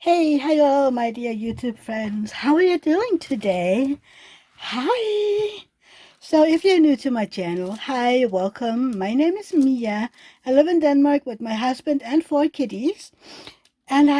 Hey, hello, my dear YouTube friends. How are you doing today? Hi. So, if you're new to my channel, hi, welcome. My name is Mia. I live in Denmark with my husband and four kitties. And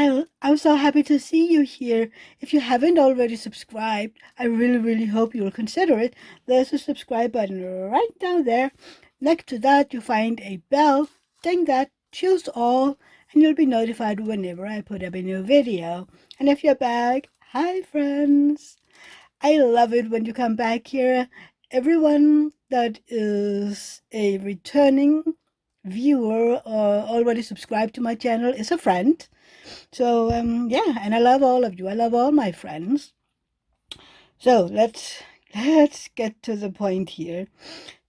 I'm so happy to see you here. If you haven't already subscribed, I really hope you'll consider it. There's a subscribe button right down there. Next to that, you find a bell. Ding that, choose all, and you'll be notified whenever I put up a new video. And if you're back, hi friends. I love it when you come back here. Everyone that is a returning viewer or already subscribed to my channel is a friend. So yeah, and I love all of you. I love all my friends. So let's get to the point here.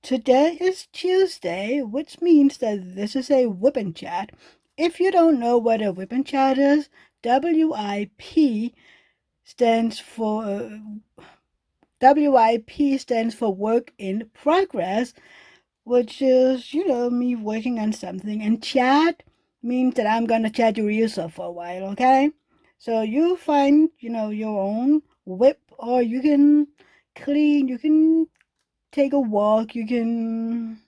Today is Tuesday, which means that this is a Wip Chat. If you don't know what a Wip Chat is, WIP stands for WIP stands for work in progress, which is, me working on something. And chat means that I'm going to chat your ears off for a while, okay? So you find, your own whip, or you can clean, you can take a walk, you can,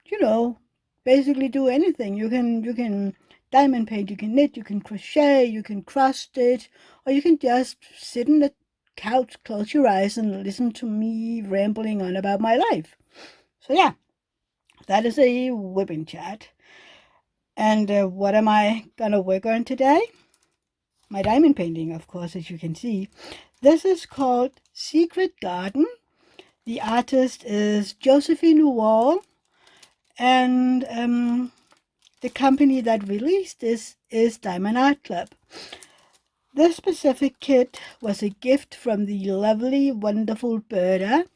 you know, basically do anything. You can diamond paint, you can knit, you can crochet, you can cross stitch, or you can just sit in the couch, close your eyes, and listen to me rambling on about my life. So yeah, that is a whipping chat. And what am I gonna work on today? My diamond painting, of course, as you can see. This is called Secret Garden. The artist is Josephine Wall, and the company that released this is Diamond Art Club. This specific kit was a gift from the lovely, wonderful Berta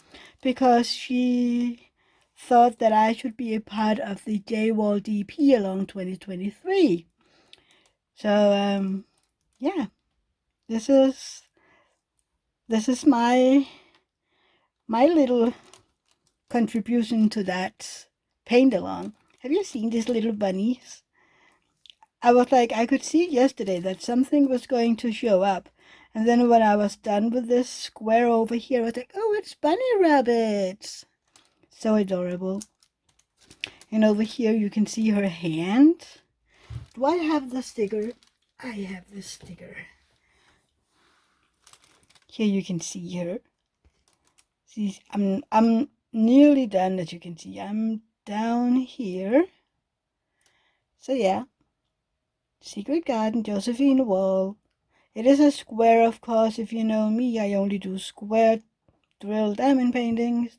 because she thought that I should be a part of the J-Wall DP along 2023. So yeah, this is my little contribution to that paint along. Have you seen these little bunnies? I was like, I could see yesterday that something was going to show up. And then when I was done with this square over here, I was like, oh, it's bunny rabbits. So adorable. And over here, you can see her hand. Do I have the sticker? I have the sticker. Here you can see her. See, I'm nearly done, as you can see. I'm down here. So yeah, Secret Garden, Josephine Wall. It is a square, of course. If you know me, I only do square drill diamond paintings.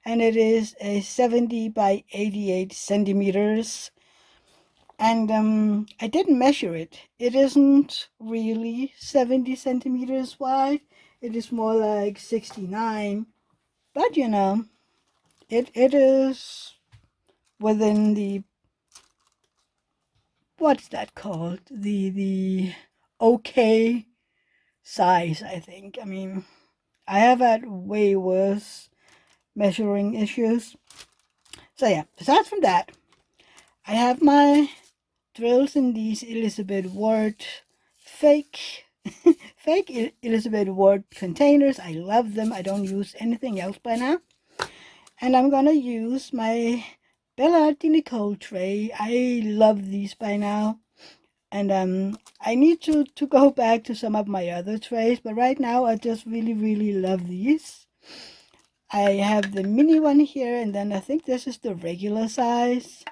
And it is a 70 by 88 centimeters. And I didn't measure it. It isn't really 70 centimeters wide. It is more like 69. But it is within the, what's that called? The okay size, I think. I mean, I have had way worse measuring issues. So yeah, aside from that, I have my drills in these Elizabeth Ward fake fake Elizabeth Ward containers. I love them. I don't use anything else by now. And I'm gonna use my Art De Nicole tray. I love these by now. And I need to go back to some of my other trays, but right now I just really love these. I have the mini one here, and then I think this is the regular size.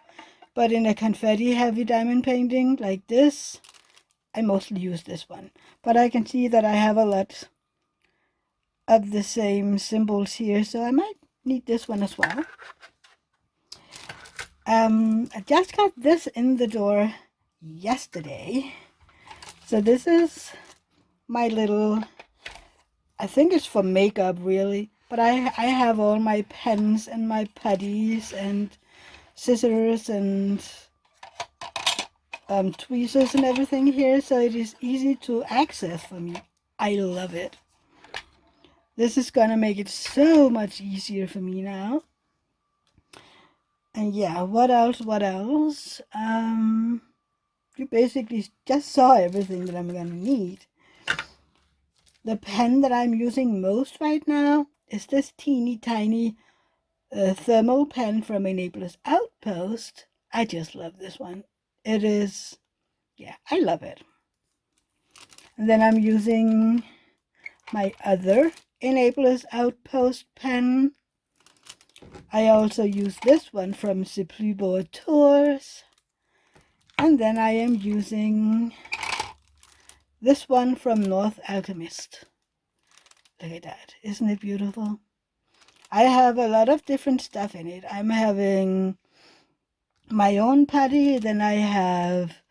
But in a confetti heavy diamond painting like this, I mostly use this one. But I can see that I have a lot of the same symbols here, so I might need this one as well. I just got this in the door yesterday. So this is my little, I think it's for makeup really, but I have all my pens and my putties and scissors and tweezers and everything here, so it is easy to access for me. I love it. This is gonna make it so much easier for me now. And yeah, what else? you basically just saw everything that I'm going to need. The pen that I'm using most right now is this teeny tiny thermal pen from Enabler's Outpost. I just love this one. It is, yeah, I love it. And then I'm using my other Enabler's Outpost pen. I also use this one from Simply Board Tours. And then I am using this one from North Alchemist. Look at that. Isn't it beautiful? I have a lot of different stuff in it. I'm having my own putty. Then I have,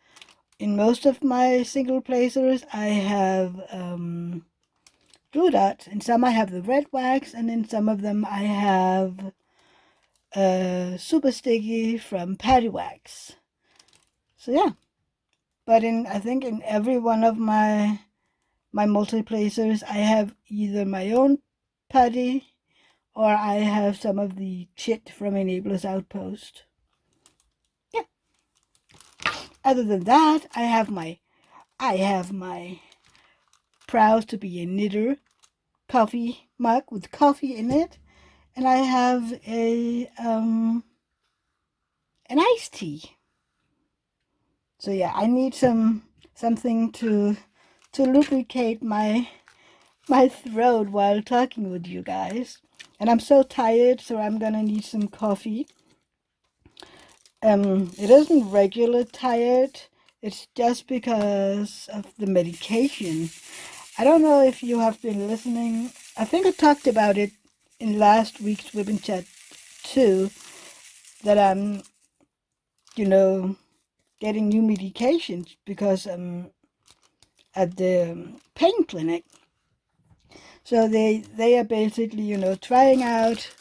in most of my single placers, I have glue dots. In some I have the red wax, and in some of them I have super sticky from Patty Wax. So yeah. But I think in every one of my multi-placers, I have either my own putty or I have some of the chit from Enabler's Outpost. Yeah. Other than that, I have my proud to be a knitter coffee mug with coffee in it, and I have an iced tea. So yeah, I need something to lubricate my throat while talking with you guys. And I'm so tired, so I'm gonna need some coffee. It isn't regular tired. It's just because of the medication. I don't know if you have been listening. I think I talked about it in last week's Wip Chat too, that I'm, getting new medications because I'm at the pain clinic. So they are basically, trying out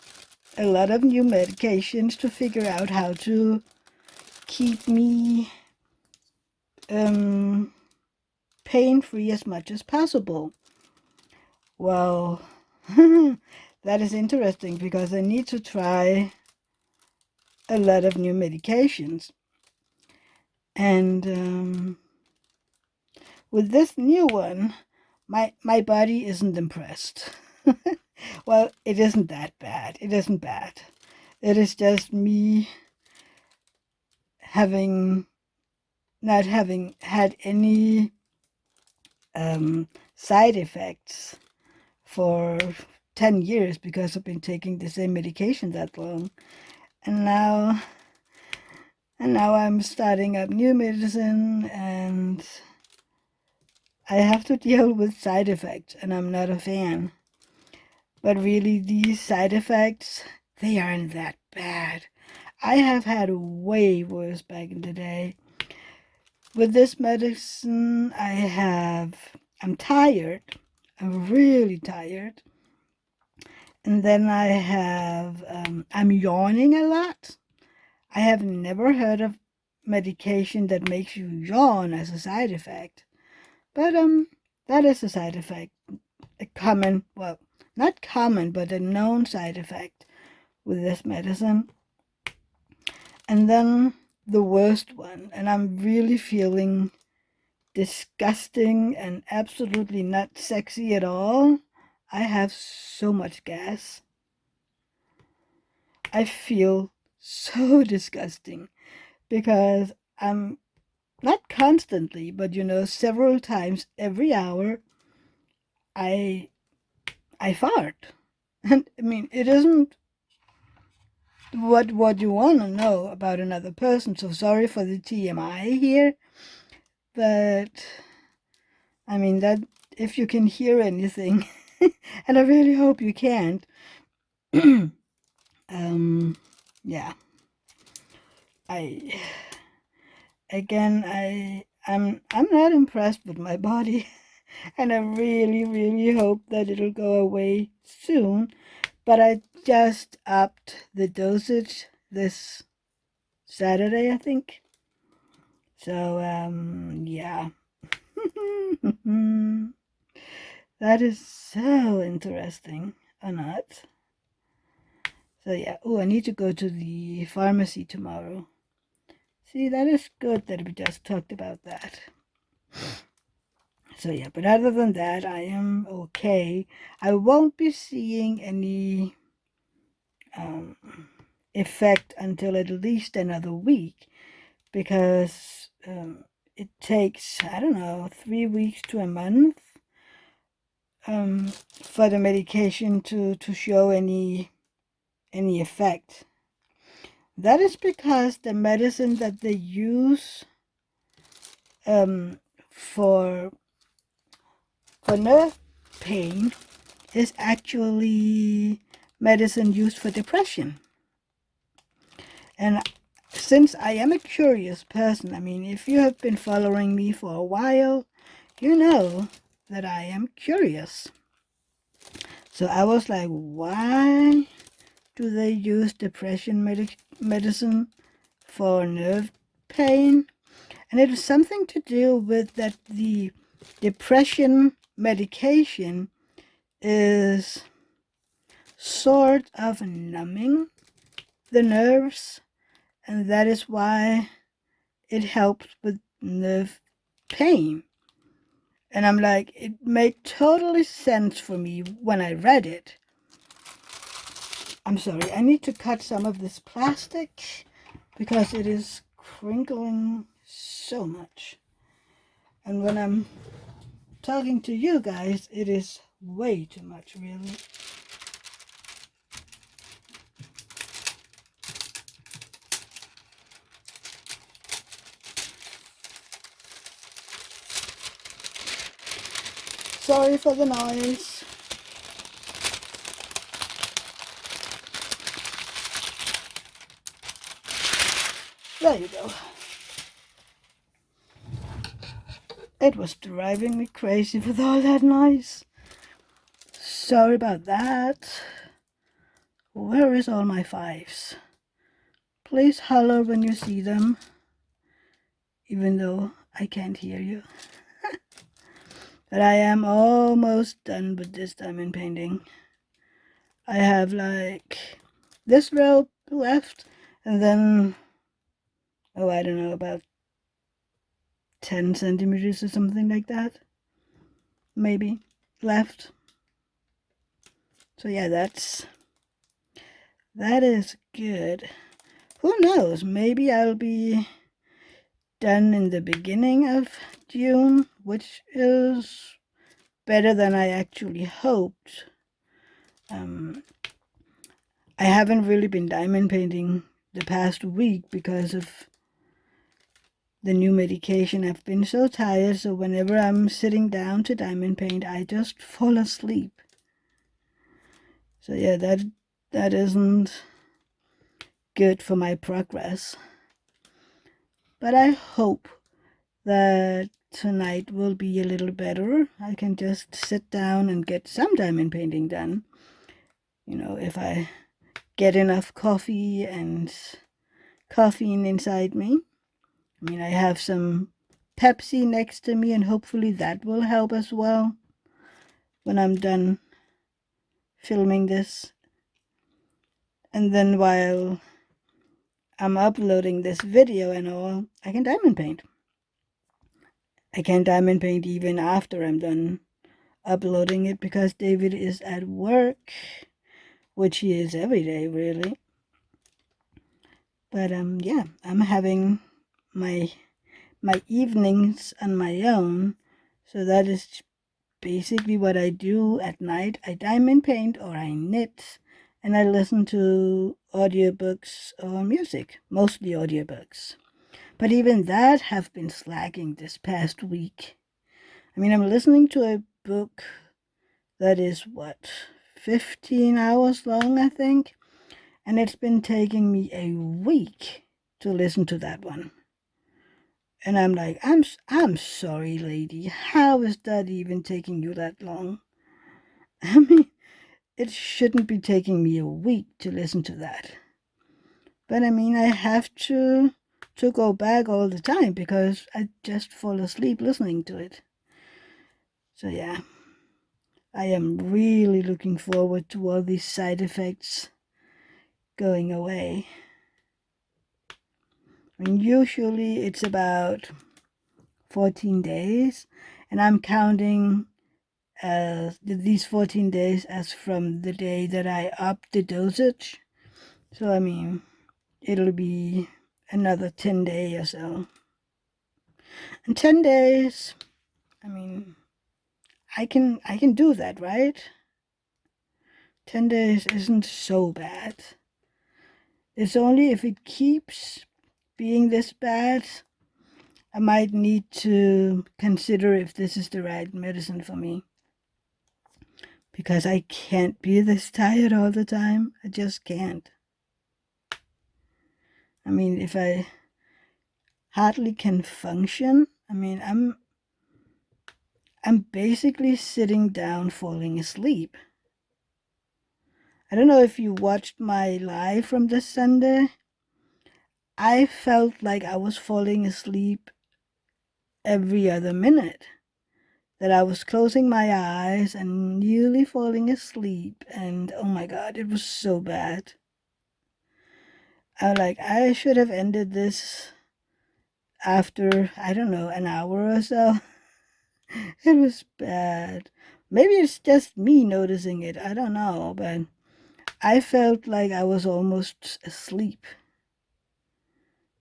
a lot of new medications to figure out how to keep me pain-free as much as possible. Well, that is interesting because I need to try a lot of new medications. And with this new one, my body isn't impressed. Well, it isn't that bad. It isn't bad. It is just me not having had any side effects for 10 years because I've been taking the same medication that long. And now I'm starting up new medicine and I have to deal with side effects, and I'm not a fan. But really, these side effects, they aren't that bad. I have had way worse back in the day. With this medicine, I'm tired. I'm really tired. And then I'm yawning a lot. I have never heard of medication that makes you yawn as a side effect. But that is a side effect. A common, well, not common, but a known side effect with this medicine. And then the worst one, and I'm really feeling disgusting and absolutely not sexy at all. I have so much gas. I feel so disgusting because I'm not constantly, but several times every hour I fart. And I mean, it isn't what you want to know about another person, so sorry for the TMI here, but I mean that if you can hear anything, and I really hope you can't, yeah, I I'm not impressed with my body, and I really hope that it'll go away soon. But I just upped the dosage this Saturday, I think. So yeah. That is so interesting, or not? So yeah. Oh, I need to go to the pharmacy tomorrow See, that is good that we just talked about that. So yeah, but other than that, I am okay. I won't be seeing any um, effect until at least another week because it takes, I don't know, 3 weeks to a month for the medication to show any effect. That is because the medicine that they use for nerve pain is actually medicine used for depression. And since I am a curious person, I mean, if you have been following me for a while, you know that I am curious. So I was like, why do they use depression medicine for nerve pain? And it was something to do with that the depression medication is sort of numbing the nerves, and that is why it helps with nerve pain. And I'm like, it made totally sense for me when I read it. I'm sorry, I need to cut some of this plastic because it is crinkling so much. And when I'm talking to you guys, it is way too much, really. Sorry for the noise. There you go. It was driving me crazy with all that noise. Sorry about that. Where is all my fives? Please holler when you see them, even though I can't hear you. But I am almost done with this diamond painting. I have like this row left, and then, oh, I don't know, about 10 centimeters or something like that, maybe, left. So yeah, that is good. Who knows, maybe I'll be done in the beginning of June, which is better than I actually hoped. I haven't really been diamond painting the past week because of the new medication. I've been so tired, so whenever I'm sitting down to diamond paint, I just fall asleep. So yeah, that isn't good for my progress. But I hope that tonight will be a little better. I can just sit down and get some diamond painting done. You know, if I get enough coffee and caffeine inside me. I mean, I have some Pepsi next to me, and hopefully that will help as well when I'm done filming this. And then while I'm uploading this video and all, I can diamond paint. I can diamond paint even after I'm done uploading it because David is at work, which he is every day, really. But yeah, I'm having my evenings on my own, so that is basically what I do at night. I diamond paint or I knit, and I listen to audiobooks or music, mostly audiobooks. But even that have been slacking this past week. I mean, I'm listening to a book that is, what, 15 hours long, I think? And it's been taking me a week to listen to that one. And I'm like, I'm sorry, lady. How is that even taking you that long? I mean, it shouldn't be taking me a week to listen to that. But I mean, I have to go back all the time because I just fall asleep listening to it. So yeah, I am really looking forward to all these side effects going away. I mean, usually it's about 14 days, and I'm counting these 14 days as from the day that I upped the dosage. So, I mean, it'll be another 10 days or so. And 10 days, I mean, I can do that, right? 10 days isn't so bad. It's only if it keeps being this bad, I might need to consider if this is the right medicine for me. Because I can't be this tired all the time. I just can't. I mean, if I hardly can function, I mean, I'm basically sitting down falling asleep. I don't know if you watched my live from this Sunday. I felt like I was falling asleep every other minute. That I was closing my eyes and nearly falling asleep, and oh my god, it was so bad. I should have ended this after, I don't know, an hour or so. It was bad. Maybe it's just me noticing it, I don't know, but I felt like I was almost asleep.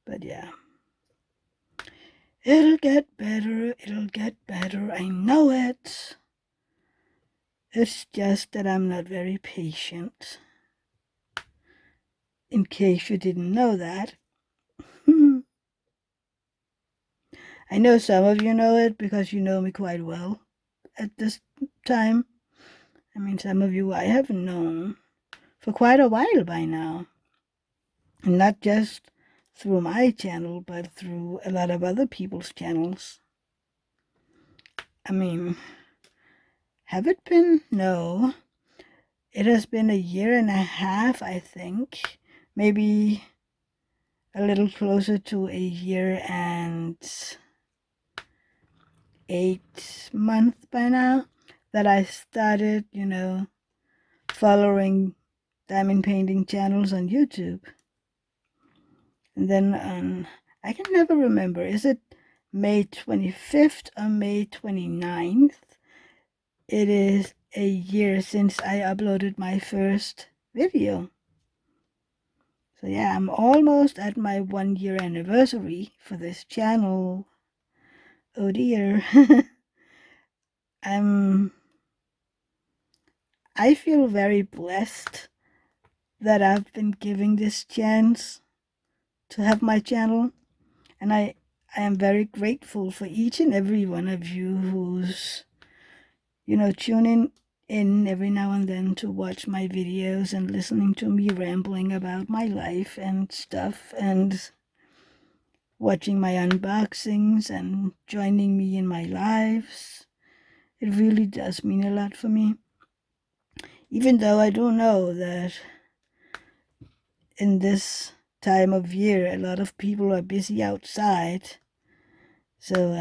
But yeah. It'll get better, I know it. It's just that I'm not very patient. In case you didn't know that. I know some of you know it because you know me quite well at this time. I mean, some of you I have known for quite a while by now. And not just through my channel, but through a lot of other people's channels. I mean, have it been? No. It has been a year and a half, I think. Maybe a little closer to a year and 8 months by now that I started, following diamond painting channels on YouTube. And then I can never remember, is it May 25th or May 29th? It is a year since I uploaded my first video. So yeah, I'm almost at my 1 year anniversary for this channel. Oh dear. I feel very blessed that I've been given this chance to have my channel, and I am very grateful for each and every one of you who's tuning in every now and then to watch my videos and listening to me rambling about my life and stuff, and watching my unboxings and joining me in my lives. It really does mean a lot for me, even though I do know that in this time of year a lot of people are busy outside, so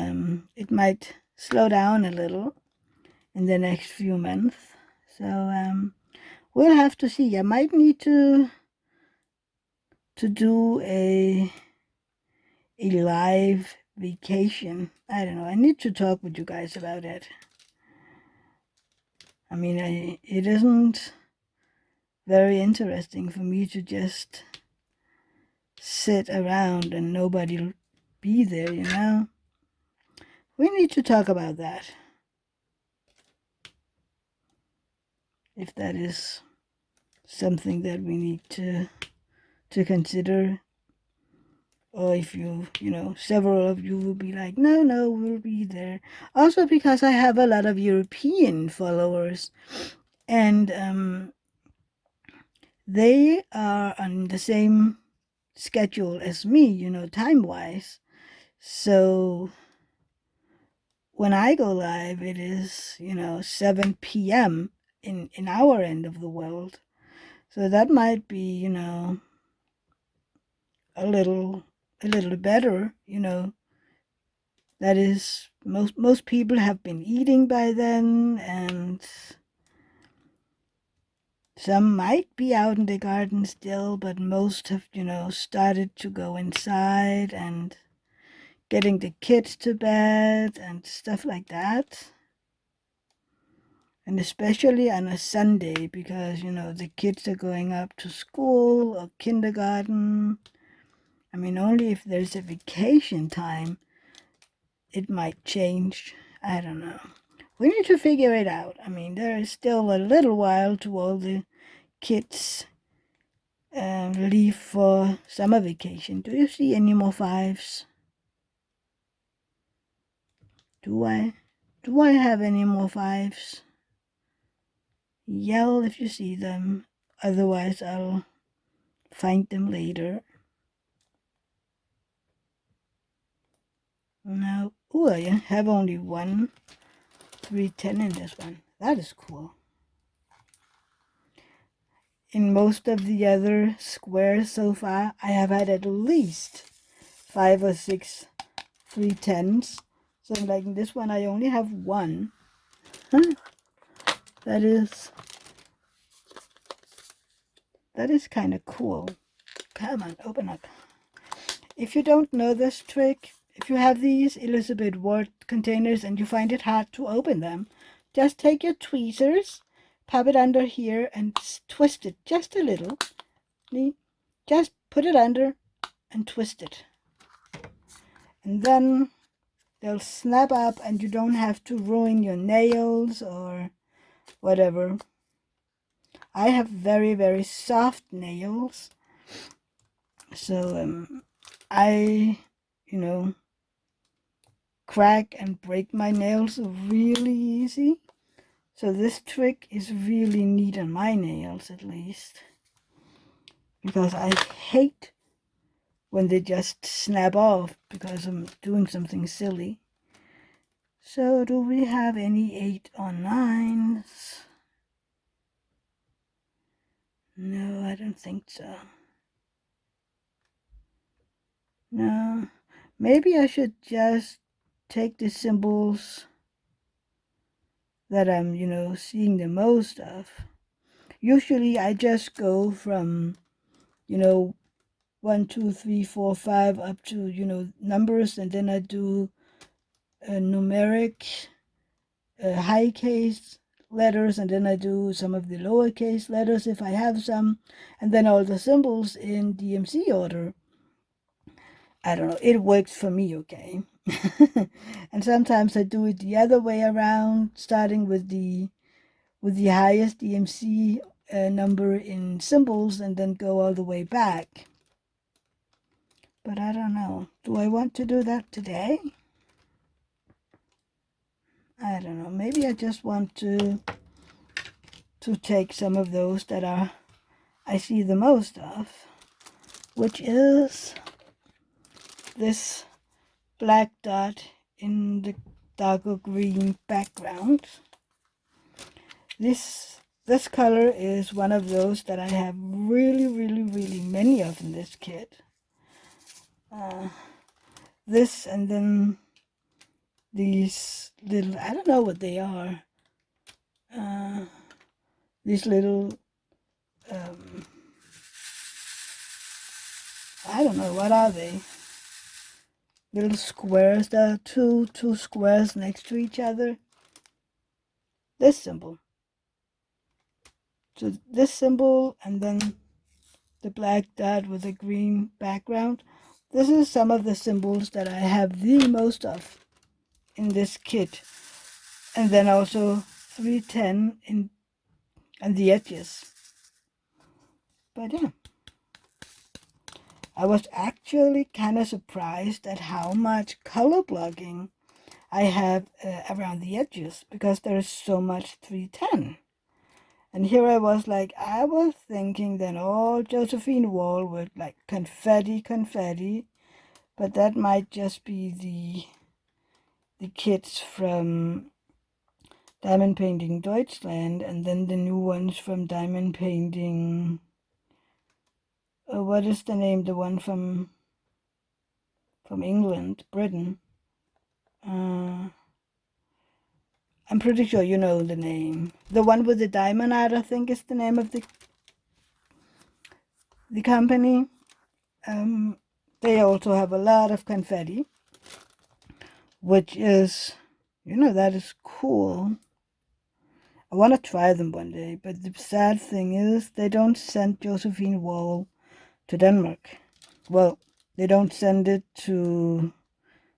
it might slow down a little in the next few months. So we'll have to see. I might need to do a live vacation. I don't know. I need to talk with you guys about it. I mean, it isn't very interesting for me to just sit around and nobody'll be there. We need to talk about that. If that is something that we need to consider. Or if several of you will be like, no, we'll be there. Also because I have a lot of European followers, and they are on the same schedule as me, time-wise. So when I go live, it is, 7 p.m. in our end of the world. So that might be, a little better, That is, most people have been eating by then, and Some might be out in the garden still, but most have, started to go inside and getting the kids to bed and stuff like that. And especially on a Sunday because, the kids are going up to school or kindergarten. I mean, only if there's a vacation time, it might change. I don't know. We need to figure it out. I mean, there is still a little while to all the kids leave for summer vacation. Do you see any more fives? Do I? Do I have any more fives? Yell if you see them. Otherwise, I'll find them later. No. Oh, I have only one 310 in this one. That is cool. In most of the other squares so far, I have had at least 5 or 6 310s. So like in this one, I only have one. That is kind of cool. Come on, open up. If you don't know this trick, if you have these Elizabeth Ward containers and you find it hard to open them, just take your tweezers, pop it under here and twist it just a little. Just put it under and twist it. And then they'll snap up and you don't have to ruin your nails or whatever. I have very, very soft nails. So I, crack and break my nails really easy. So this trick is really neat on my nails at least. Because I hate when they just snap off because I'm doing something silly. So do we have any 8 or 9s? No, I don't think so. No, maybe I should just take the symbols that I'm, seeing the most of. Usually I just go from, 1, 2, 3, 4, 5 up to, numbers, and then I do a numeric high case letters, and then I do some of the lowercase letters if I have some, and then all the symbols in DMC order. I don't know, it works for me, okay? And sometimes I do it the other way around, starting with the highest DMC number in symbols and then go all the way back. But I don't know. Do I want to do that today? I don't know. Maybe I just want to take some of those that I see the most of, which is this black dot in the darker green background. This color is one of those that I have really, really, really many of in this kit. This and then these little, I don't know what they are. These little, I don't know, what are they? Little squares. There are two squares next to each other. This symbol. So this symbol and then the black dot with a green background. This is some of the symbols that I have the most of in this kit. And then also 310 on the edges. But yeah, I was actually kind of surprised at how much color blocking I have around the edges because there is so much 310. And here I was thinking then all Josephine Wall with like confetti, but that might just be the kits from Diamond Painting Deutschland, and then the new ones from Diamond Painting. What is the name? The one from England, Britain. I I'm pretty sure you know the name. The one with the diamond art, I think, is the name of the company. They also have a lot of confetti, which is, that is cool. I want to try them one day, but the sad thing is they don't send Josephine Wall to Denmark. Well, they don't send it to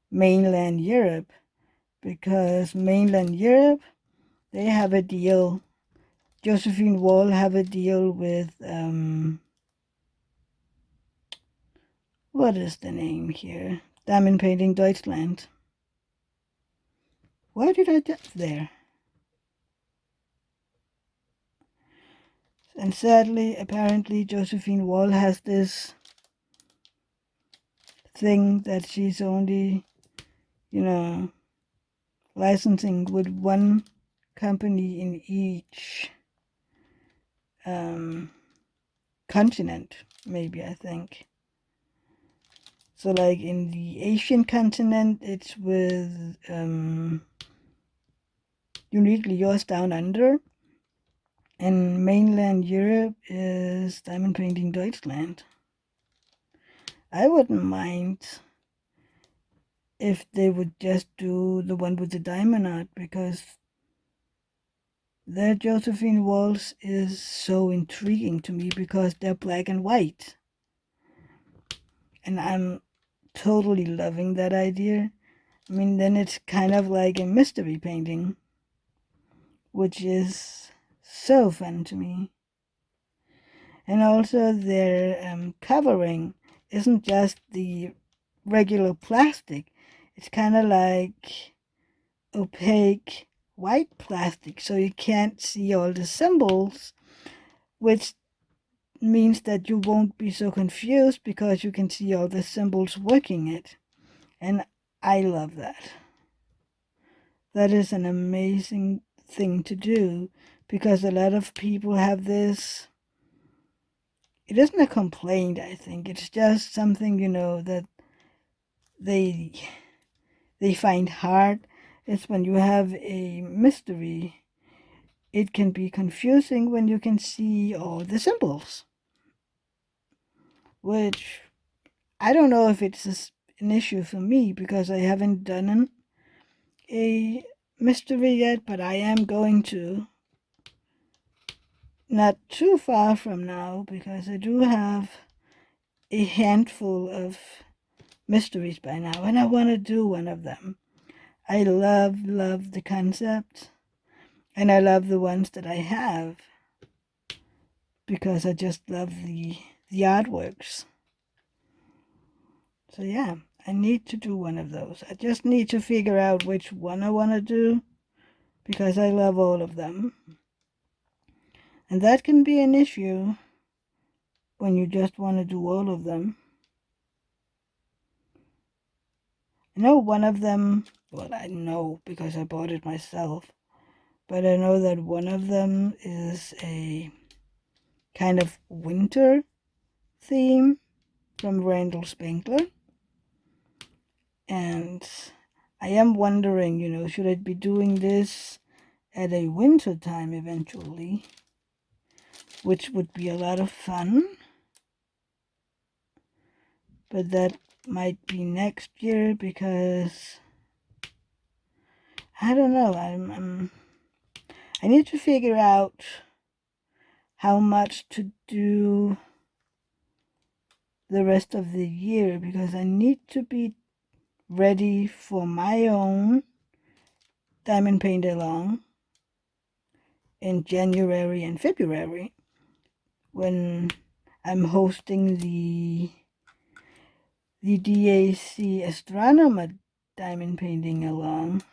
mainland Europe because mainland Europe, they have a deal. Josephine Wall have a deal with, what is the name here? Diamond Painting Deutschland. Why did I get there? And sadly, apparently, Josephine Wall has this thing that she's only, licensing with one company in each continent, maybe, I think. So, like in the Asian continent, it's with Uniquely Yours Down Under. And mainland Europe is Diamond Painting Deutschland. I wouldn't mind if they would just do the one with the diamond art, because their Josephine walls is so intriguing to me because they're black and white. And I'm totally loving that idea. I mean, then it's kind of like a mystery painting, which is so fun to me. And also their covering isn't just the regular plastic. It's kind of like opaque white plastic, so you can't see all the symbols, which means that you won't be so confused because you can see all the symbols working it. And I love that. That is an amazing thing to do, because a lot of people have this. It isn't a complaint, I think. It's just something, that they find hard. It's when you have a mystery. It can be confusing when you can see all the symbols, which I don't know if it's an issue for me because I haven't done a mystery yet, but I am going to. Not too far from now, because I do have a handful of mysteries by now, and I want to do one of them. I love the concept, and I love the ones that I have, because I just love the artworks. So yeah, I need to do one of those. I just need to figure out which one I want to do, because I love all of them. And that can be an issue when you just want to do all of them. I know one of them, well, I know because I bought it myself, but I know that one of them is a kind of winter theme from Randall Spinkler. And I am wondering, should I be doing this at a winter time eventually, which would be a lot of fun, but that might be next year, because I don't know. I need to figure out how much to do the rest of the year, because I need to be ready for my own diamond paint along in January and February, when I'm hosting the DAC Astronomer diamond painting along.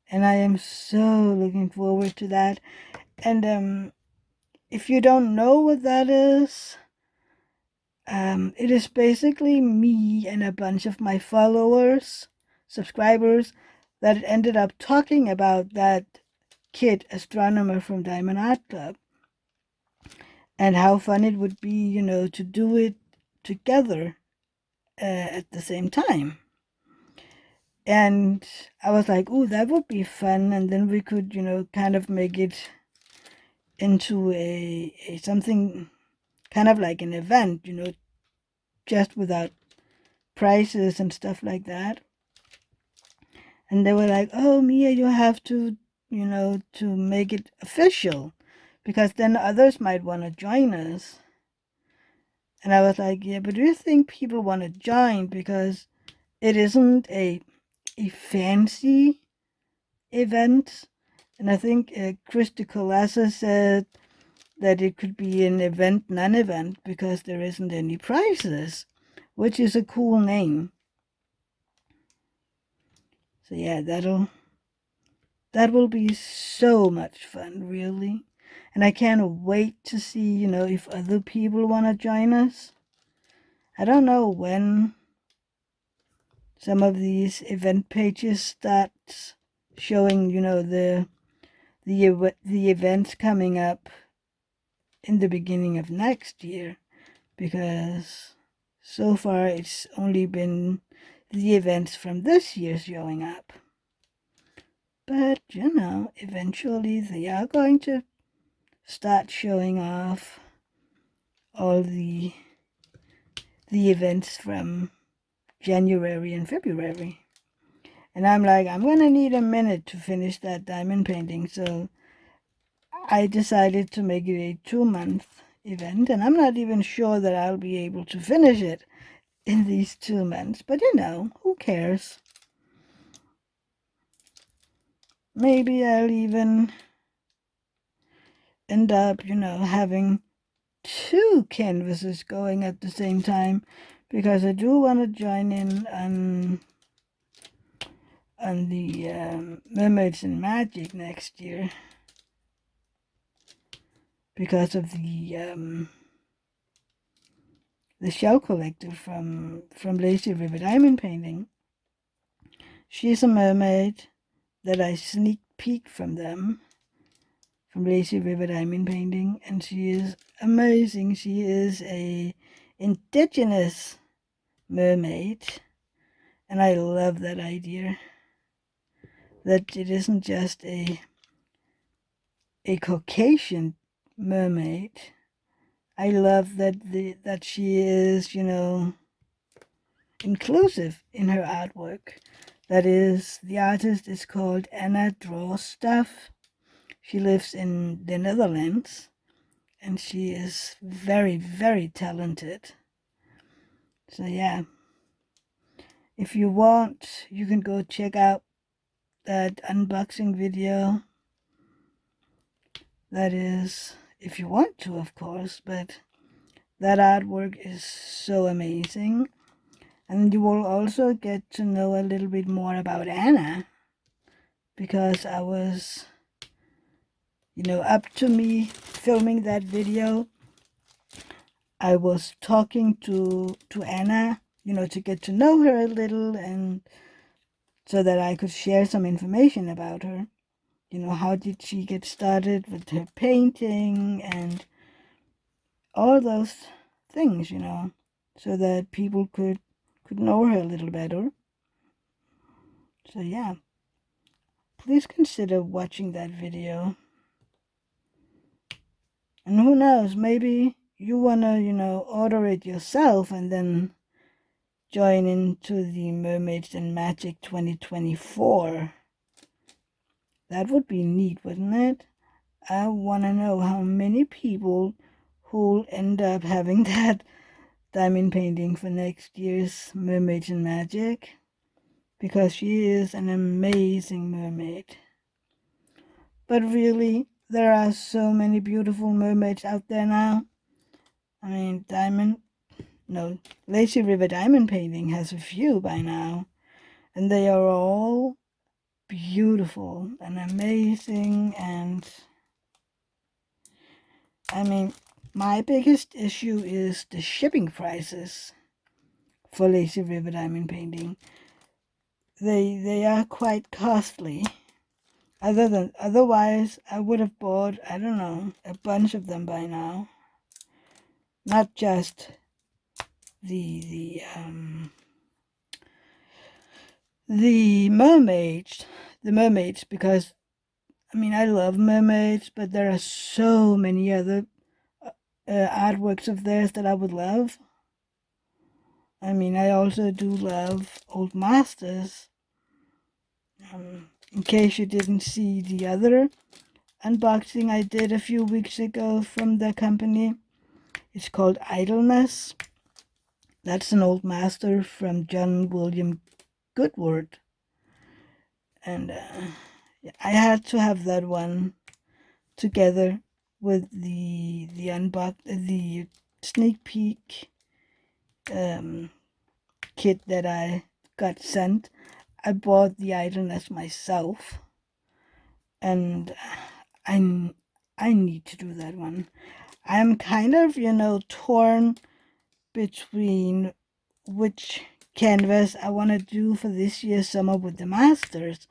And I am so looking forward to that. And if you don't know what that is, it is basically me and a bunch of my followers, subscribers, that ended up talking about that kid astronomer from Diamond Art Club, and how fun it would be, to do it together at the same time. And I was like, "Ooh, that would be fun." And then we could, kind of make it into a something kind of like an event, just without prices and stuff like that. And they were like, "Oh, Mia, you have to, to make it official, because then others might want to join us." And I was like, "Yeah, but do you think people want to join because it isn't a fancy event?" And I think Christy Colassa said that it could be an event, non-event, because there isn't any prizes, which is a cool name. So yeah, that will be so much fun, really. And I can't wait to see, if other people want to join us. I don't know when some of these event pages start showing, the events coming up in the beginning of next year, because so far it's only been the events from this year showing up. But eventually they are going to start showing off all the events from January and February. And I'm like, I'm gonna need a minute to finish that diamond painting, so I decided to make it a 2-month event, and I'm not even sure that I'll be able to finish it in these 2 months, but who cares? Maybe I'll even end up, having 2 canvases going at the same time, because I do want to join in on the Mermaids and Magic next year, because of the shell collector from Lazy River Diamond Painting. She's a mermaid that I sneak peeked from them, from Lazy River Diamond Painting, and she is amazing. She is a indigenous mermaid, and I love that idea, that it isn't just a Caucasian mermaid. I love that she is, inclusive in her artwork. That is, the artist is called Anna Draws Stuff. She lives in the Netherlands, and she is very, very talented. So yeah, if you want, you can go check out that unboxing video. That is, if you want to, of course, but that artwork is so amazing. And you will also get to know a little bit more about Anna, because I was, up to me filming that video, I was talking to Anna, to get to know her a little, and so that I could share some information about her. How did she get started with her painting and all those things, so that people could know her a little better. So yeah, please consider watching that video. And who knows, maybe you wanna, order it yourself and then join into the Mermaids and Magic 2024. That would be neat, wouldn't it? I wanna know how many people who'll end up having that diamond painting for next year's Mermaids and Magic, because she is an amazing mermaid. But really, there are so many beautiful mermaids out there now. I mean, Lazy River Diamond Painting has a few by now, and they are all beautiful and amazing. And I mean, my biggest issue is the shipping prices for Lazy River Diamond Painting. They are quite costly. Otherwise, I would have bought, I don't know, a bunch of them by now. Not just the The mermaids, because I mean, I love mermaids, but there are so many other artworks of theirs that I would love. I mean, I also do love old masters. In case you didn't see the other unboxing I did a few weeks ago from the company, it's called Idleness. That's an old master from John William Goodward. And I had to have that one together with the sneak peek kit that I got sent. I bought the Idleness myself, and I I need to do that one. I'm kind of torn between which canvas I want to do for this year's summer with the masters,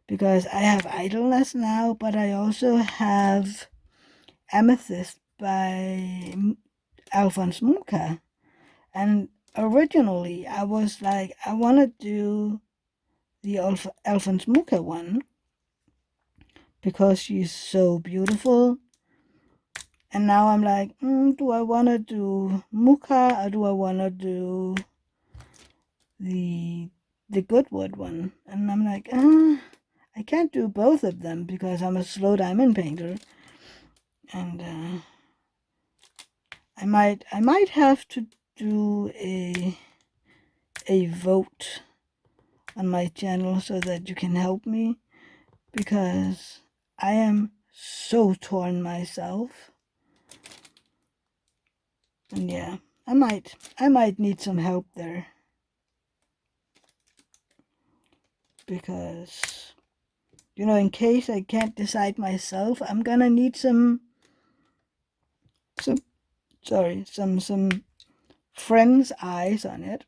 because I have Idleness now, but I also have Amethyst by Alphonse Mucha. And originally I was like, I want to do the Alphonse Mucha one because she's so beautiful. And now I'm like, do I want to do Mucha or do I want to do the Goodwood one? And I'm like, I can't do both of them because I'm a slow diamond painter, and I might have to do a vote on my channel so that you can help me, because I am so torn myself. And yeah, I might need some help there, because in case I can't decide myself, I'm gonna need some friends' eyes on it.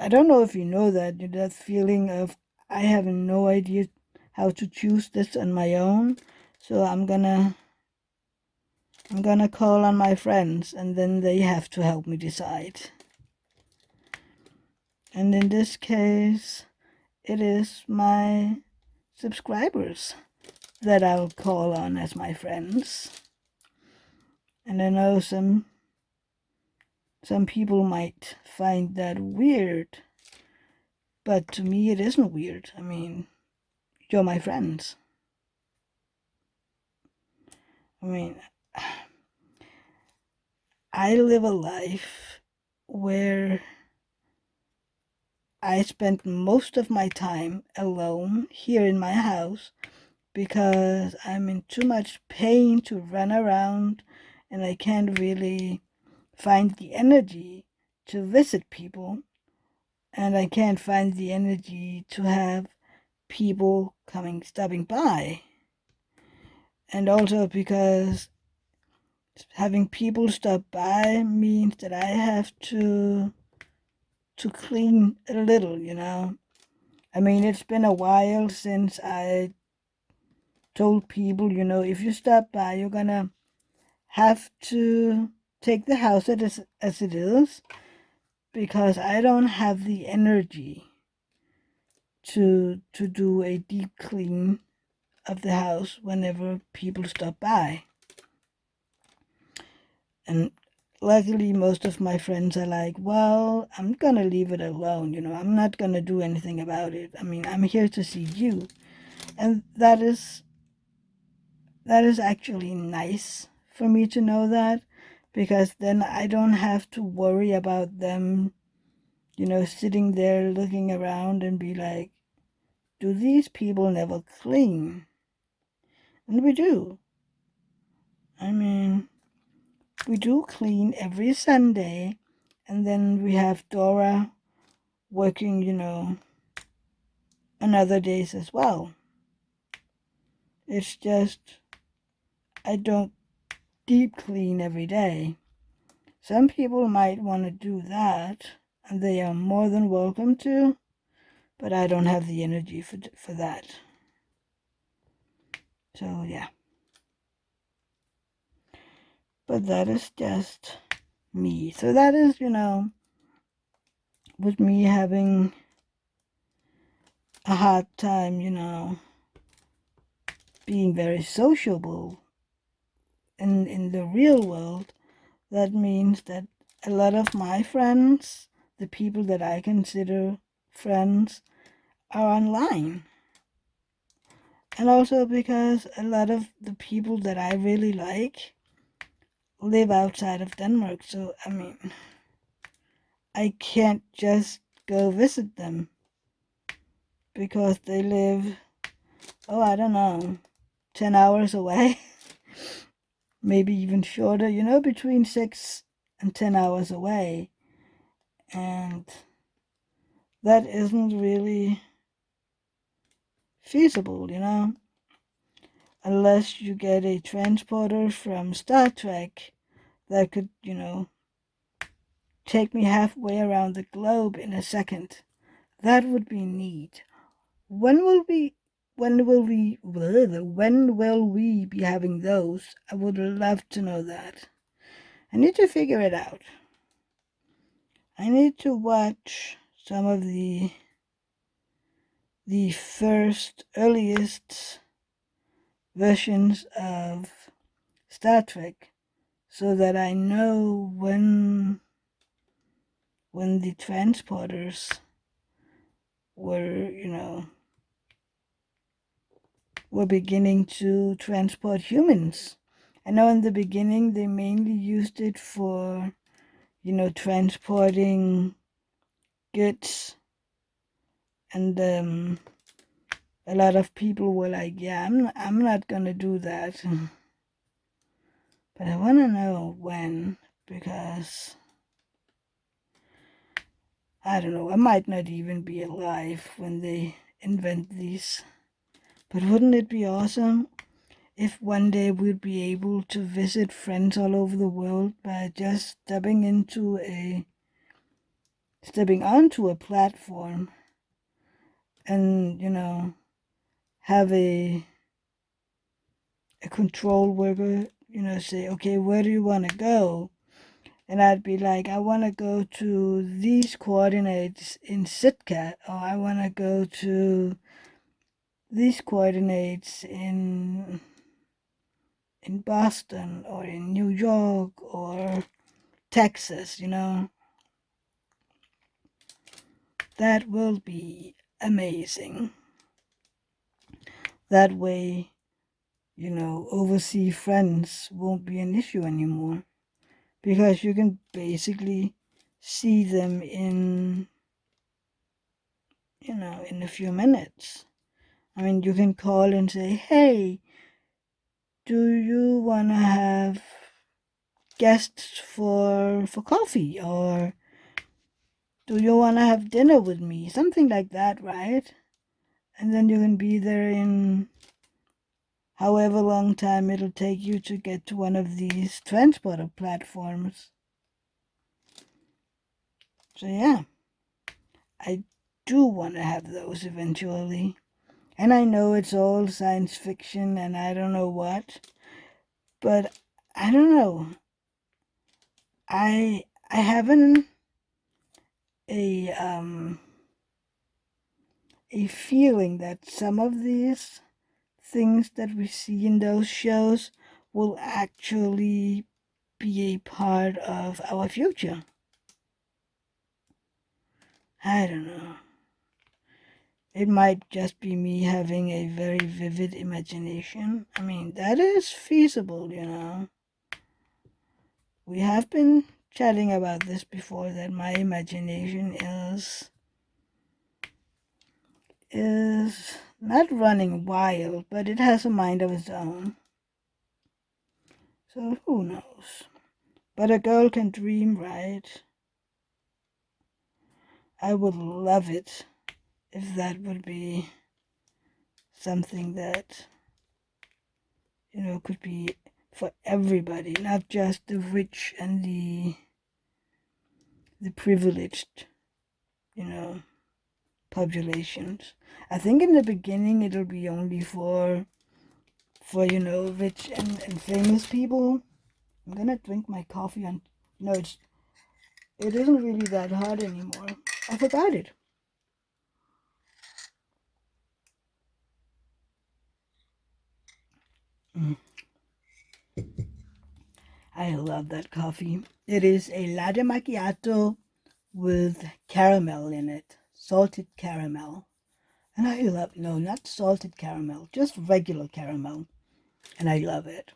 I don't know if you know that feeling of I have no idea how to choose this on my own. So I'm gonna call on my friends, and then they have to help me decide. And in this case, it is my subscribers that I'll call on as my friends. And I know some people might find that weird, but to me it isn't weird. I mean, you're my friends. I mean, I live a life where I spend most of my time alone here in my house because I'm in too much pain to run around, and I can't really find the energy to visit people, and I can't find the energy to have people stopping by. And also because having people stop by means that I have to clean a little, I mean, it's been a while since I told people, if you stop by, you're gonna have to take the house as it is, because I don't have the energy to do a deep clean of the house whenever people stop by. And luckily, most of my friends are like, well, I'm gonna leave it alone, I'm not gonna do anything about it. I mean, I'm here to see you. And that is actually nice for me to know that, because then I don't have to worry about them, sitting there looking around and be like, do these people never clean? And we do. I mean, we do clean every Sunday, and then we have Dora working, on other days as well. It's just, I don't deep clean every day. Some people might want to do that, and they are more than welcome to, but I don't have the energy for that. So, yeah. But that is just me. So that is, with me having a hard time, being very sociable in the real world, that means that a lot of my friends, the people that I consider friends, are online. And also because a lot of the people that I really like live outside of Denmark. So, I can't just go visit them because they live, I don't know, 10 hours away, maybe even shorter, between 6 and 10 hours away. And that isn't really feasible, unless you get a transporter from Star Trek that could, take me halfway around the globe in a second. That would be neat. When will we when will we be having those? I would love to know that. I need to figure it out. I need to watch some of the first earliest versions of Star Trek so that I know when the transporters were, were beginning to transport humans. I know in the beginning they mainly used it for, transporting goods, and a lot of people were like, "Yeah, I'm not gonna do that," but I want to know when, because I don't know, I might not even be alive when they invent these. But wouldn't it be awesome if one day we'd be able to visit friends all over the world by just stepping onto a platform and, have a control worker, say, okay, where do you want to go? And I'd be like, I want to go to these coordinates in Sitka, or I want to go to these coordinates in Boston or in New York or Texas, That will be amazing. That way, overseas friends won't be an issue anymore, because you can basically see them in a few minutes. You can call and say, hey, do you want to have guests for coffee, or do you want to have dinner with me? Something like that, right? And then you can be there in however long time it'll take you to get to one of these transporter platforms. So yeah, I do want to have those eventually. And I know it's all science fiction and I don't know what, but I don't know. I haven't a feeling that some of these things that we see in those shows will actually be a part of our future. I don't know. It might just be me having a very vivid imagination. That is feasible, We have been chatting about this before, that my imagination is not running wild, but it has a mind of its own. So who knows? But a girl can dream, right? I would love it if that would be something that, could be for everybody, not just the rich and the privileged, populations. I think in the beginning it'll be only for rich and famous people. I'm gonna drink my coffee and no, it isn't really that hot anymore. I forgot it. Mm, I love that coffee. It is a latte macchiato with caramel in it, salted caramel. And I love, no, not salted caramel, just regular caramel. And I love it.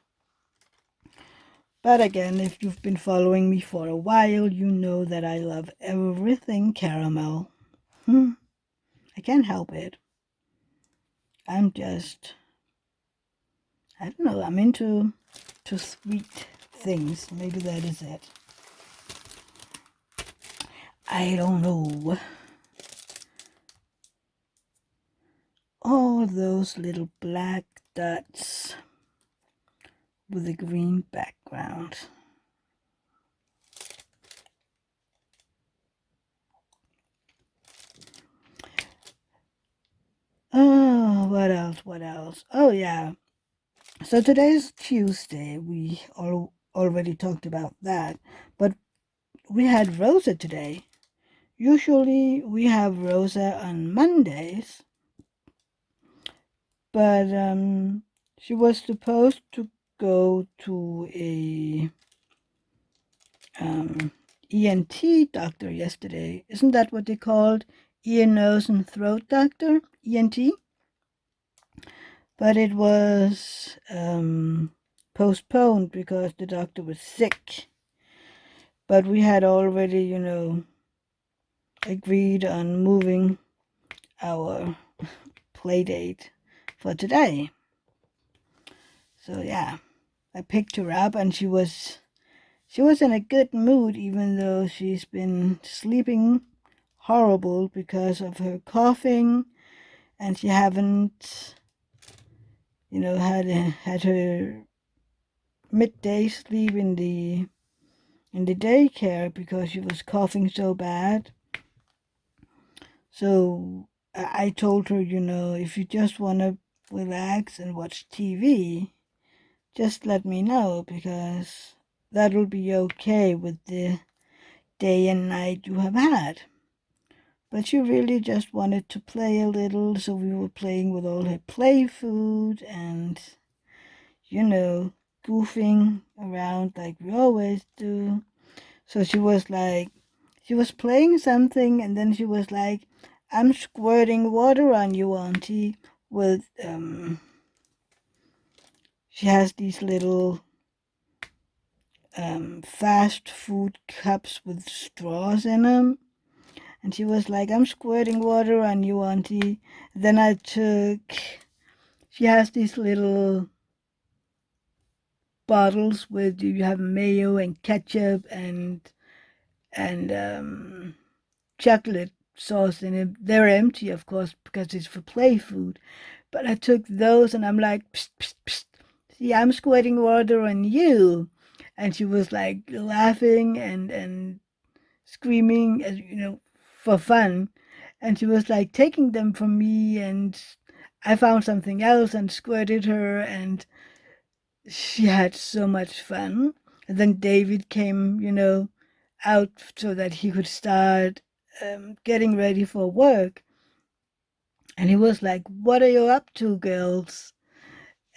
But again, if you've been following me for a while, you know that I love everything caramel. I can't help it. I'm just, I don't know, I'm into sweet things. Maybe that is it. I don't know. All those little black dots with a green background. Oh, what else? What else? Oh, yeah. So today's Tuesday. We already talked about that. But we had Rosa today. Usually we have Rosa on Mondays. But she was supposed to go to a ENT doctor yesterday. Isn't that what they called? Ear, nose, and throat doctor? ENT? But it was postponed because the doctor was sick. But we had already, agreed on moving our play date for today. So yeah, I picked her up and she was in a good mood, even though she's been sleeping horrible because of her coughing, and she haven't, had her midday sleep in the daycare because she was coughing so bad. So I told her, if you just want to relax and watch TV, just let me know because that'll be okay with the day and night you have had. But she really just wanted to play a little, so we were playing with all her play food and, goofing around like we always do. So she was playing something, and then she was like, I'm squirting water on you, Auntie, with, she has these little fast food cups with straws in them. And she was like, I'm squirting water on you, Auntie. Then she has these little bottles with you have mayo and ketchup and chocolate sauce in it. They're empty, of course, because it's for play food. But I took those and I'm like, psst, psst, psst. See, I'm squirting water on you. And she was like laughing and screaming, for fun. And she was like taking them from me, and I found something else and squirted her, and she had so much fun. And then David came, out so that he could start getting ready for work. And he was like, What are you up to, girls?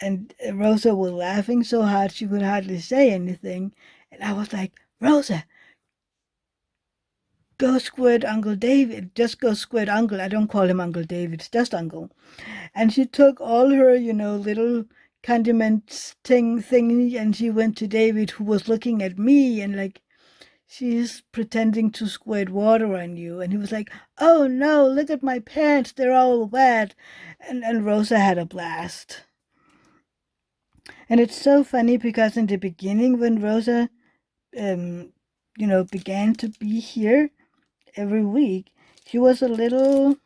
And Rosa was laughing so hard she could hardly say anything. And I was like, Rosa, go squirt Uncle David. Just go squirt Uncle. I don't call him Uncle David. It's just Uncle. And she took all her, little condiments thingy, and she went to David, who was looking at me and like, she's pretending to squirt water on you. And he was like, oh no, look at my pants. They're all wet. And Rosa had a blast. And it's so funny because in the beginning, when Rosa, began to be here every week, she was a little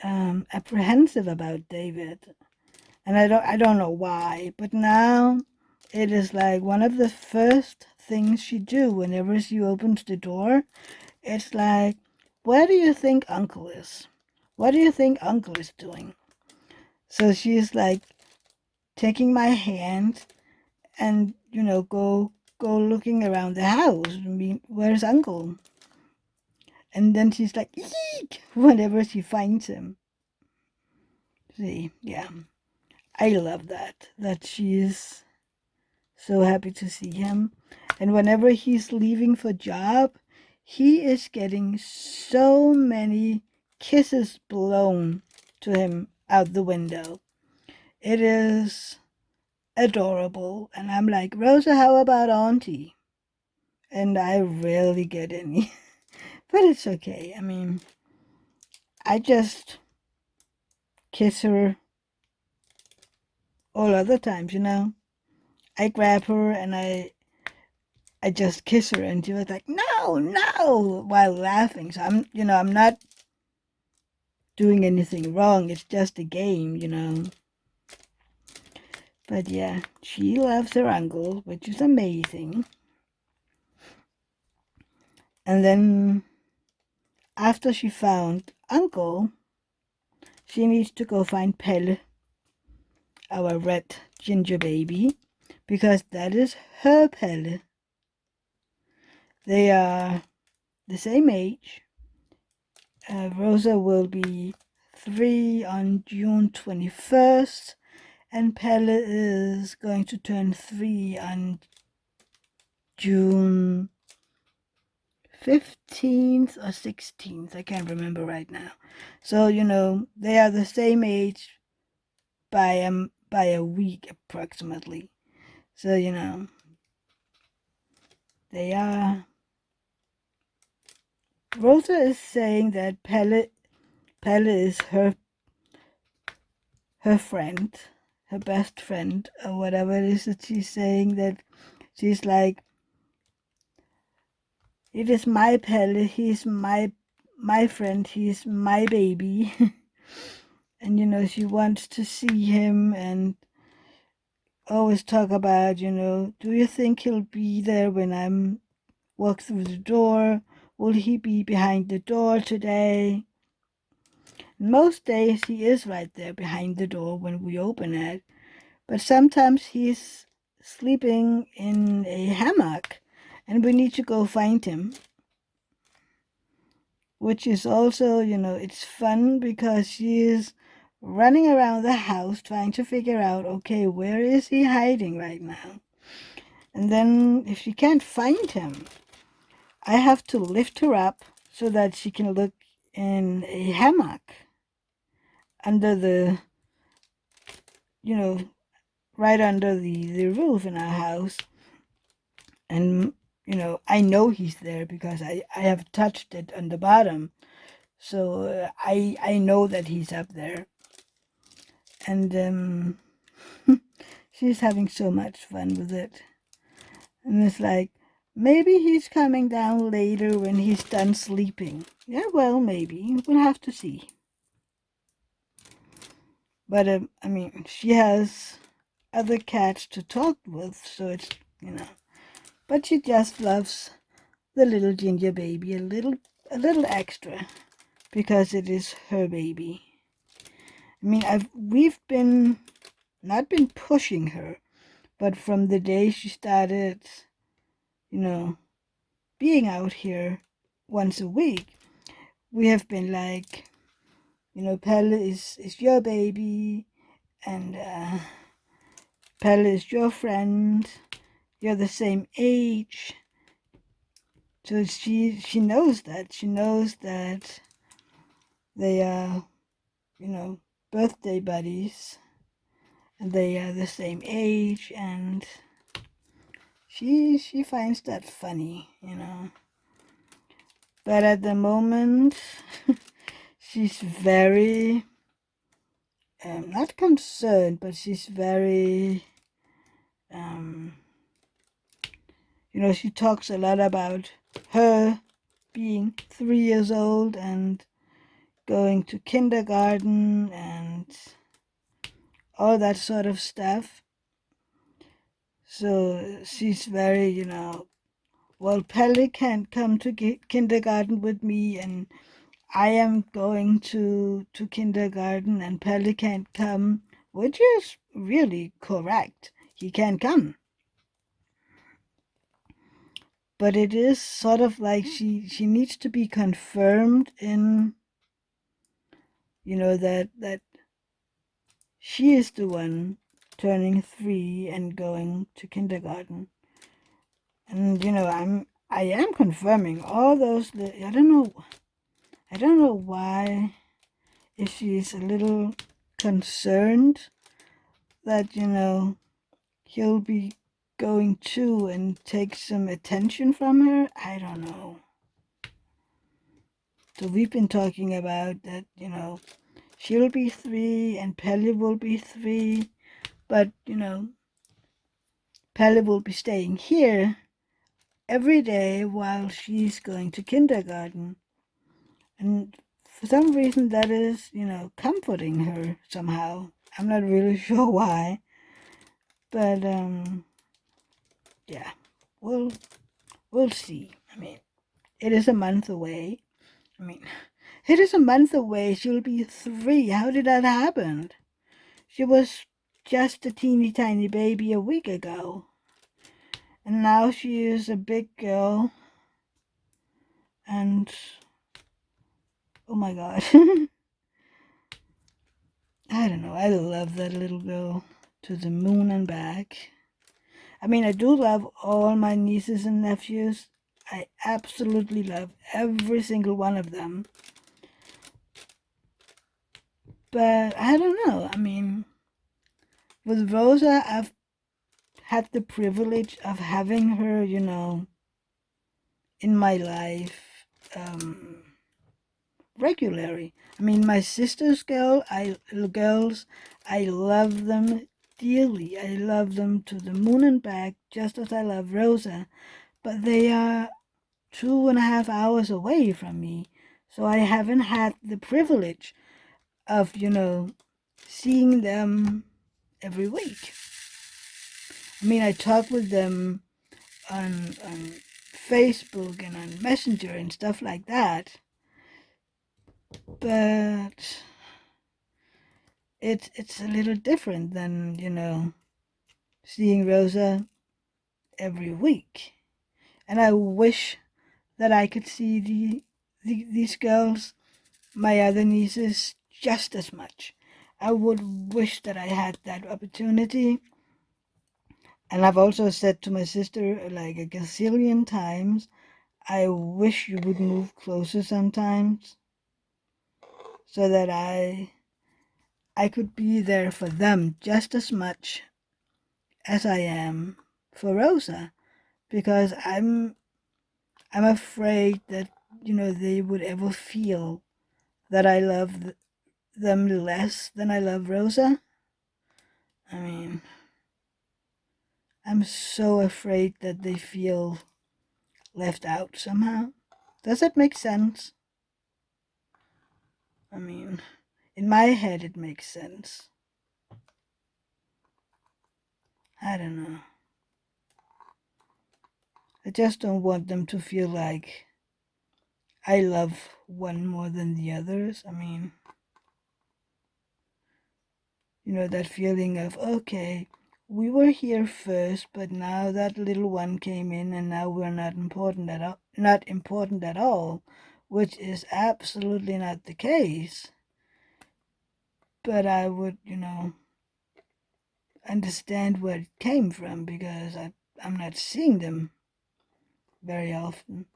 apprehensive about David, and I don't know why. But now it is like one of the first things she do whenever she opens the door. It's like, where do you think Uncle is? What do you think Uncle is doing? So she's like taking my hand and go looking around the house. I mean, where's Uncle? And then she's like, eek, whenever she finds him. See, yeah, I love that she is so happy to see him. And whenever he's leaving for job, he is getting so many kisses blown to him out the window. It is adorable. And I'm like, Rosa, how about Auntie? And I rarely get any. But it's okay. I mean, I just kiss her all other times, I grab her and I just kiss her, and she was like, no, no, while laughing. So I'm not doing anything wrong. It's just a game. But yeah, she loves her uncle, which is amazing. And then after she found uncle, she needs to go find Pelle, our red ginger baby, because that is her Pelle. They are the same age. Rosa will be 3 on June 21st, and Pelle is going to turn 3 on June 15th or 16th. I can't remember right now. So, they are the same age by a week approximately. So, they are. Rosa is saying that Pelle is her friend, her best friend, or whatever it is that she's saying, that she's like, it is my Pelle, he's my friend, he's my baby. And she wants to see him and always talk about, do you think he'll be there when I'm walk through the door? Will he be behind the door today? Most days he is right there behind the door when we open it, but sometimes he's sleeping in a hammock and we need to go find him. Which is also, it's fun because she is running around the house trying to figure out, okay, where is he hiding right now? And then if she can't find him, I have to lift her up so that she can look in a hammock under the, right under the roof in our house. And, I know he's there because I have touched it on the bottom. So I know that he's up there. And she's having so much fun with it. And it's like, maybe he's coming down later when he's done sleeping. Yeah, well, maybe. We'll have to see. But, I mean, she has other cats to talk with, so it's, But she just loves the little ginger baby a little extra because it is her baby. I mean, we've not been pushing her, but from the day she started, being out here once a week, we have been like, Pelle is your baby, and Pelle is your friend. You're the same age. So she knows that. She knows that they are, birthday buddies, and they are the same age, and she finds that funny, But at the moment, she's very not concerned, but she's very she talks a lot about her being 3 years old and going to kindergarten and all that sort of stuff. So she's very, well, Pelle can't come to kindergarten with me, and I am going to kindergarten, and Pelle can't come, which is really correct. He can't come. but it is sort of like she needs to be confirmed in, that she is the one turning 3 and going to kindergarten. And I am confirming all those. I don't know why. If she's a little concerned that he'll be going to and take some attention from her. I don't know. So we've been talking about that. She'll be 3 and Pelly will be 3, but Pelly will be staying here every day while she's going to kindergarten. And for some reason that is, comforting her somehow. I'm not really sure why. But yeah, we'll see. I mean, it is a month away. I mean, it is a month away. She'll be 3. How did that happen? She was just a teeny tiny baby a week ago. And now she is a big girl. And oh my god. I don't know. I love that little girl to the moon and back. I mean, I do love all my nieces and nephews. I absolutely love every single one of them. But I don't know. I mean, with Rosa, I've had the privilege of having her, in my life regularly. I mean, my sister's girls, I love them dearly. I love them to the moon and back, just as I love Rosa. But they are 2.5 hours away from me. So I haven't had the privilege of, seeing them every week. I mean, I talk with them on Facebook and on Messenger and stuff like that. But it's a little different than, seeing Rosa every week. And I wish that I could see these girls, my other nieces, just as much. I would wish that I had that opportunity. And I've also said to my sister like a gazillion times, I wish you would move closer sometimes so that I could be there for them just as much as I am for Rosa, because I'm afraid that they would ever feel that I love them less than I love Rosa. I mean, I'm so afraid that they feel left out somehow. Does that make sense? I mean, in my head it makes sense. I don't know. I just don't want them to feel like I love one more than the others. I mean, that feeling of, okay, we were here first, but now that little one came in and now we're not important at all, which is absolutely not the case. But I would, understand where it came from because I'm not seeing them very often.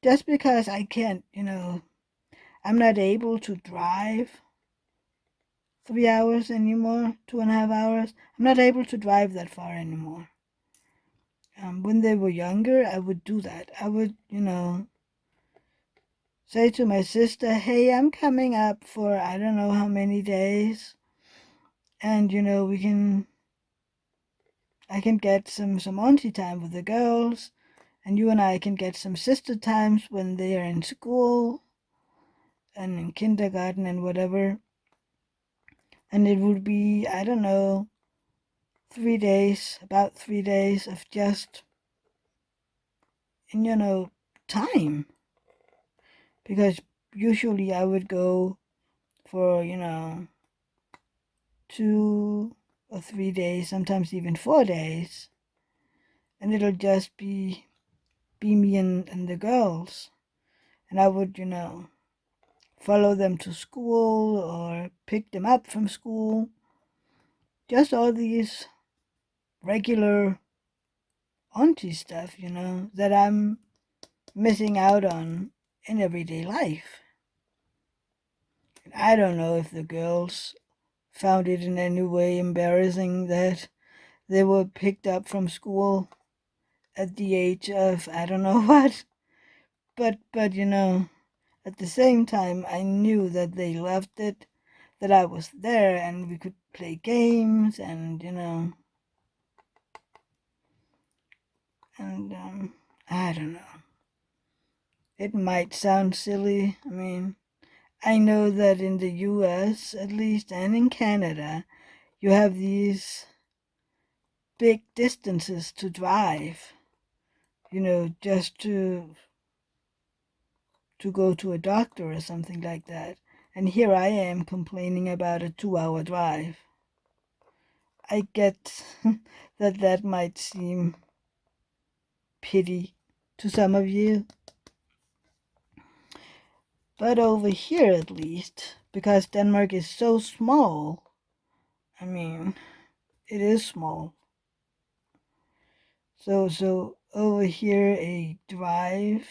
Just because I can't, I'm not able to drive 3 hours anymore, 2.5 hours. I'm not able to drive that far anymore. When they were younger, I would do that. I would, say to my sister, hey, I'm coming up for I don't know how many days. And, I can get some auntie time with the girls. And you and I can get some sister times when they are in school and in kindergarten and whatever. And it would be, I don't know, about 3 days of just, time. Because usually I would go for, 2 or 3 days, sometimes even 4 days. And it'll just be be me and the girls. And I would, follow them to school or pick them up from school. Just all these regular auntie stuff, that I'm missing out on in everyday life. And I don't know if the girls found it in any way embarrassing that they were picked up from school at the age of I don't know what. But at the same time I knew that they loved it, that I was there and we could play games and I don't know. It might sound silly. I mean, I know that in the US at least and in Canada you have these big distances to drive, just to go to a doctor or something like that. And here I am complaining about a 2-hour drive. I get that might seem pity to some of you. But over here at least, because Denmark is so small, I mean, it is small. So over here a drive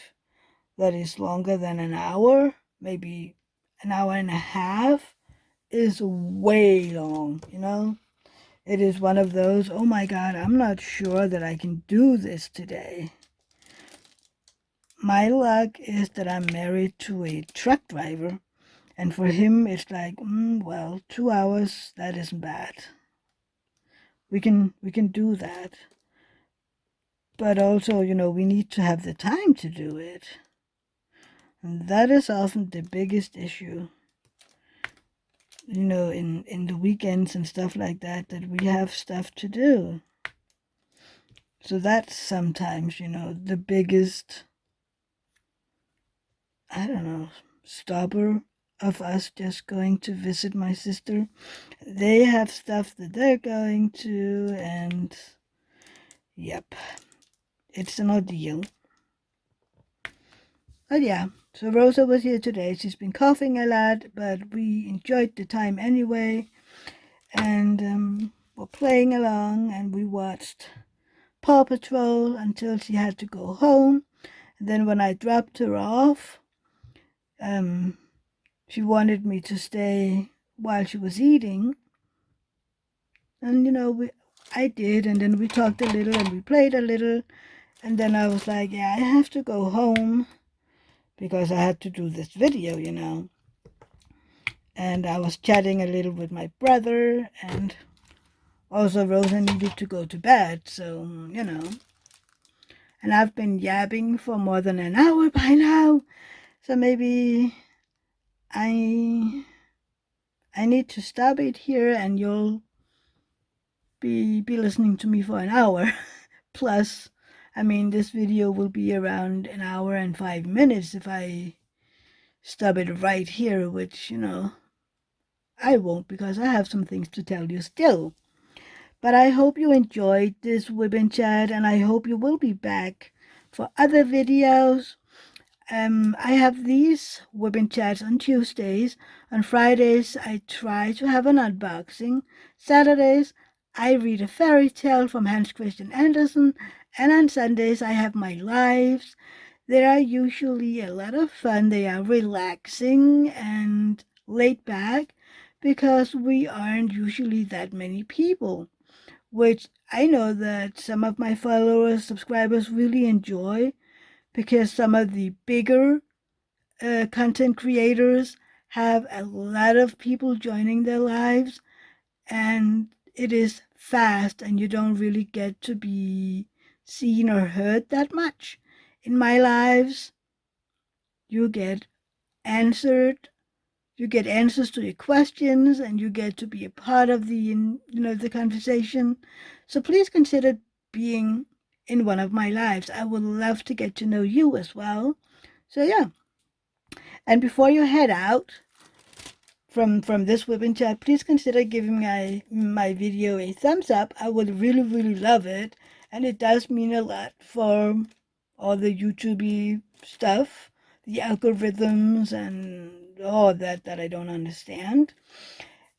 that is longer than an hour, maybe an hour and a half, is way long, It is one of those, oh my God, I'm not sure that I can do this today. My luck is that I'm married to a truck driver, and for him it's like, 2 hours, that isn't bad. We can do that. But also, we need to have the time to do it. And that is often the biggest issue. In the weekends and stuff like that we have stuff to do. So that's sometimes, the biggest, I don't know, stopper of us just going to visit my sister. They have stuff that they're going to, and yep, it's an ordeal. But yeah, so Rosa was here today. She's been coughing a lot, but we enjoyed the time anyway. And we're playing along, and we watched Paw Patrol until she had to go home. And then when I dropped her off, she wanted me to stay while she was eating. And, I did, and then we talked a little and we played a little. And then I was like, yeah, I have to go home because I had to do this video, And I was chatting a little with my brother, and also Rosa needed to go to bed, so, And I've been yapping for more than an hour by now, so maybe I need to stop it here and you'll be listening to me for an hour. Plus, I mean, this video will be around an hour and 5 minutes if I stop it right here, which, I won't because I have some things to tell you still. But I hope you enjoyed this Wip Chat, and I hope you will be back for other videos. I have these Wip Chats on Tuesdays. On Fridays, I try to have an unboxing. Saturdays, I read a fairy tale from Hans Christian Andersen. And on Sundays, I have my lives. They are usually a lot of fun. They are relaxing and laid back because we aren't usually that many people, which I know that some of my followers, subscribers really enjoy, because some of the bigger content creators have a lot of people joining their lives, and it is fast and you don't really get to be seen or heard that much. In my lives, you get answered, you get answers to your questions, and you get to be a part of the conversation. So please consider being in one of my lives. I would love to get to know you as well. So yeah. And before you head out from this Wip Chat, please consider giving my video a thumbs up. I would really, really love it. And it does mean a lot for all the YouTube stuff, the algorithms and all that I don't understand.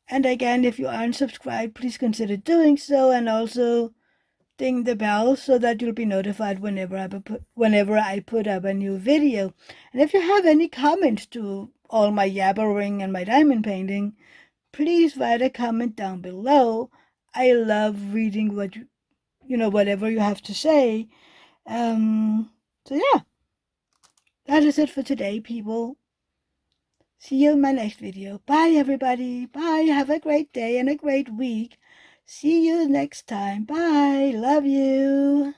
And again, if you aren't subscribed, please consider doing so, and also ding the bell so that you'll be notified whenever I put up a new video. And if you have any comments to all my yabbering and my diamond painting, please write a comment down below. I love reading whatever you have to say. So yeah, that is it for today, people. See you in my next video. Bye, everybody. Bye. Have a great day and a great week. See you next time. Bye. Love you.